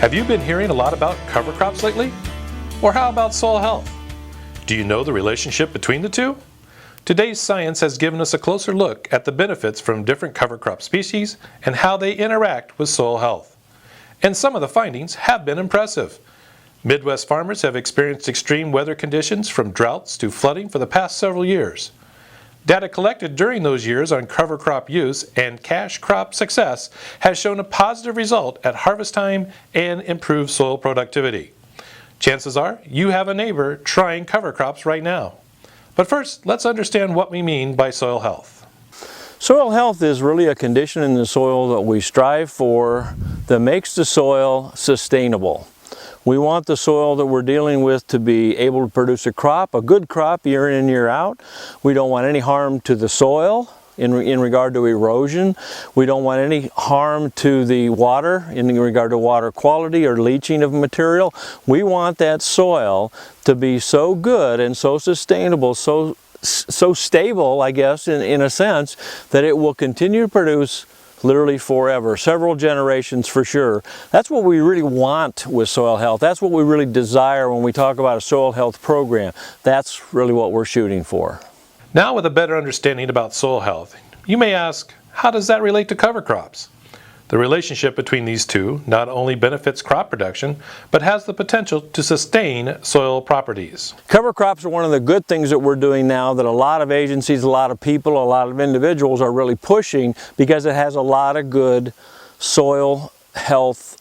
Have you been hearing a lot about cover crops lately? Or how about soil health? Do you know the relationship between the two? Today's science has given us a closer look at the benefits from different cover crop species and how they interact with soil health. And some of the findings have been impressive. Midwest farmers have experienced extreme weather conditions from droughts to flooding for the past several years. Data collected during those years on cover crop use and cash crop success has shown a positive result at harvest time and improved soil productivity. Chances are you have a neighbor trying cover crops right now. But first, let's understand what we mean by soil health. Soil health is really a condition in the soil that we strive for that makes the soil sustainable. We want the soil that we're dealing with to be able to produce a crop, a good crop year in and year out. We don't want any harm to the soil in regard to erosion. We don't want any harm to the water in regard to water quality or leaching of material. We want that soil to be so good and so sustainable, so stable, I guess, in a sense, that it will continue to produce literally forever, several generations for sure. That's what we really want with soil health. That's what we really desire when we talk about a soil health program. That's really what we're shooting for. Now, with a better understanding about soil health, you may ask, how does that relate to cover crops? The relationship between these two not only benefits crop production, but has the potential to sustain soil properties. Cover crops are one of the good things that we're doing now that a lot of agencies, a lot of people, a lot of individuals are really pushing because it has a lot of good soil health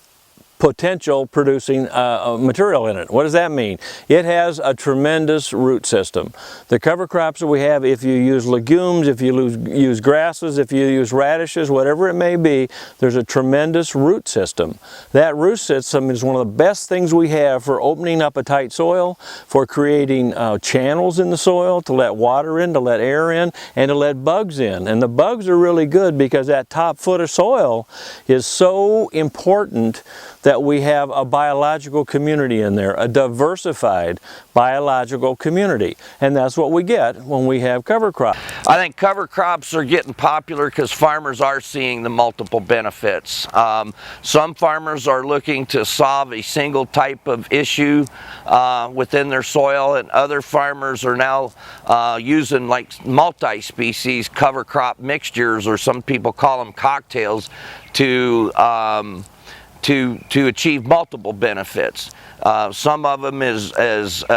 potential producing material in it. What does that mean? It has a tremendous root system. The cover crops that we have, if you use legumes, if you use grasses, if you use radishes, whatever it may be, there's a tremendous root system. That root system is one of the best things we have for opening up a tight soil, for creating channels in the soil to let water in, to let air in, and to let bugs in. And the bugs are really good because that top foot of soil is so important that we have a biological community in there, a diversified biological community. And that's what we get when we have cover crops. I think cover crops are getting popular because farmers are seeing the multiple benefits. Some farmers are looking to solve a single type of issue within their soil, and other farmers are now using like multi-species cover crop mixtures, or some people call them cocktails, to achieve multiple benefits. Some of them is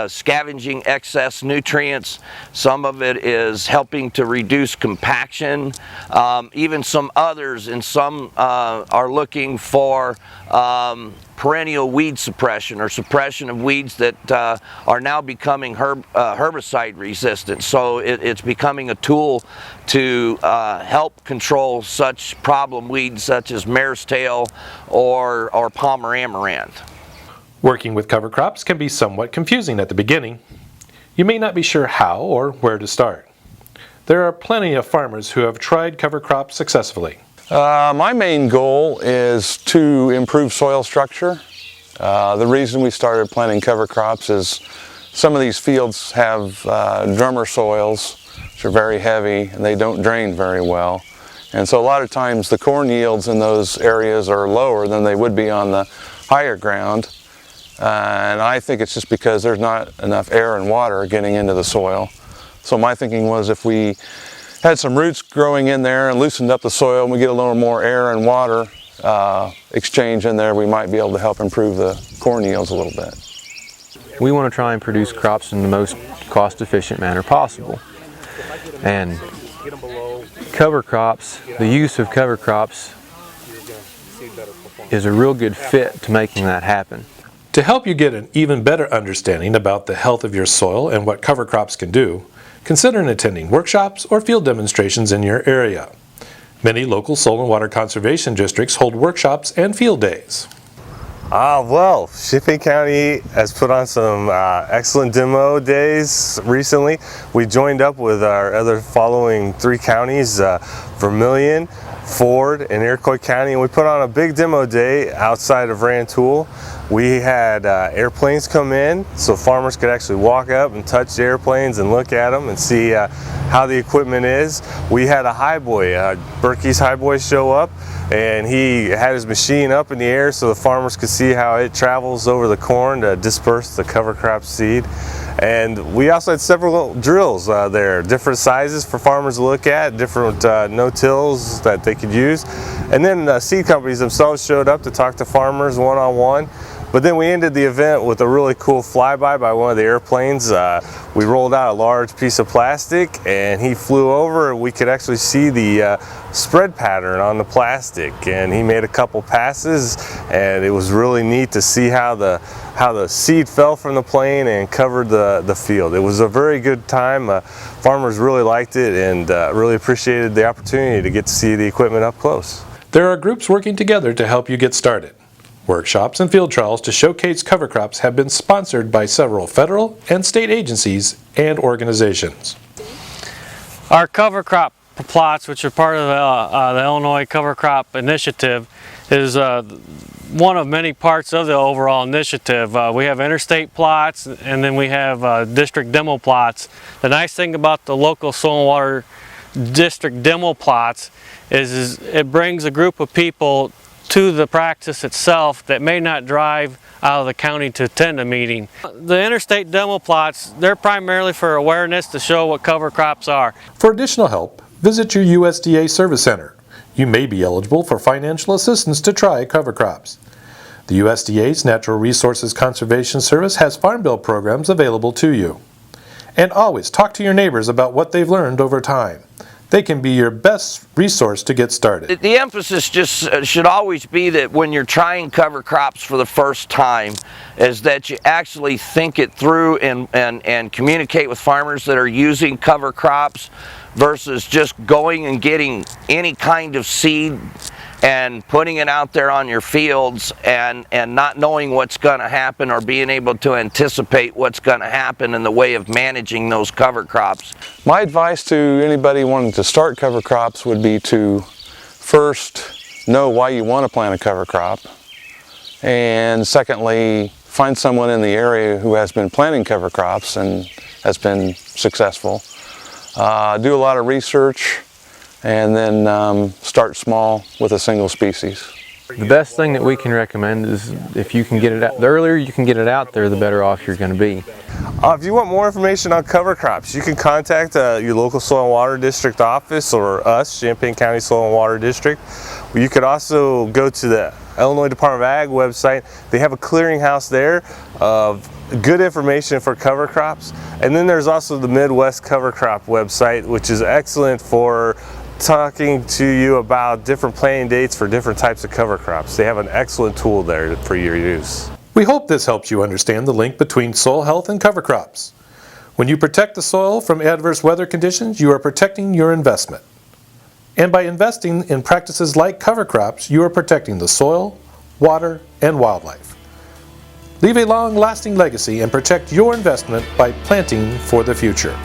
scavenging excess nutrients. Some of it is helping to reduce compaction. Even some others, and some are looking for perennial weed suppression, or suppression of weeds that are now becoming herbicide resistant. So it's becoming a tool to help control such problem weeds such as mare's tail or Palmer amaranth. Working with cover crops can be somewhat confusing at the beginning. You may not be sure how or where to start. There are plenty of farmers who have tried cover crops successfully. My main goal is to improve soil structure. The reason we started planting cover crops is some of these fields have drummer soils, which are very heavy, and they don't drain very well. And so a lot of times the corn yields in those areas are lower than they would be on the higher ground. And I think it's just because there's not enough air and water getting into the soil. So my thinking was, if we had some roots growing in there and loosened up the soil and we get a little more air and water exchange in there, we might be able to help improve the corn yields a little bit. We want to try and produce crops in the most cost-efficient manner possible. And cover crops, the use of cover crops is a real good fit to making that happen. To help you get an even better understanding about the health of your soil and what cover crops can do, consider attending workshops or field demonstrations in your area. Many local soil and water conservation districts hold workshops and field days. Well, Champaign County has put on some excellent demo days recently. We joined up with our other following 3 counties, Vermilion, Ford, and Iroquois County, and we put on a big demo day outside of Rantoul. We had airplanes come in so farmers could actually walk up and touch the airplanes and look at them and see how the equipment is. We had a highboy, Berkey's highboy, show up, and he had his machine up in the air so the farmers could see how it travels over the corn to disperse the cover crop seed. And we also had several drills there, different sizes for farmers to look at, different no-tills that they could use. And then seed companies themselves showed up to talk to farmers one-on-one. But then we ended the event with a really cool flyby by one of the airplanes. We rolled out a large piece of plastic and he flew over and we could actually see the spread pattern on the plastic, and he made a couple passes and it was really neat to see how the seed fell from the plane and covered the field. It was a very good time. Farmers really liked it and really appreciated the opportunity to get to see the equipment up close. There are groups working together to help you get started. Workshops and field trials to showcase cover crops have been sponsored by several federal and state agencies and organizations. Our cover crop plots, which are part of the Illinois Cover Crop Initiative, is one of many parts of the overall initiative. We have interstate plots and then we have district demo plots. The nice thing about the local soil and water district demo plots is it brings a group of people to the practice itself that may not drive out of the county to attend a meeting. The interstate demo plots, they're primarily for awareness to show what cover crops are. For additional help, visit your USDA Service Center. You may be eligible for financial assistance to try cover crops. The USDA's Natural Resources Conservation Service has Farm Bill programs available to you. And always talk to your neighbors about what they've learned over time. They can be your best resource to get started. The emphasis just should always be that when you're trying cover crops for the first time, is that you actually think it through and communicate with farmers that are using cover crops versus just going and getting any kind of seed and putting it out there on your fields and not knowing what's going to happen or being able to anticipate what's going to happen in the way of managing those cover crops. My advice to anybody wanting to start cover crops would be to first know why you want to plant a cover crop, and secondly, find someone in the area who has been planting cover crops and has been successful. Do a lot of research and then start small with a single species. The best thing that we can recommend is if you can get it out, the earlier you can get it out there, the better off you're going to be. If you want more information on cover crops, you can contact your local Soil and Water District office or us, Champaign County Soil and Water District. You could also go to the Illinois Department of Ag website. They have a clearinghouse there of good information for cover crops. And then there's also the Midwest Cover Crop website, which is excellent for talking to you about different planting dates for different types of cover crops. They have an excellent tool there for your use. We hope this helps you understand the link between soil health and cover crops. When you protect the soil from adverse weather conditions, you are protecting your investment. And by investing in practices like cover crops, you are protecting the soil, water, and wildlife. Leave a long-lasting legacy and protect your investment by planting for the future.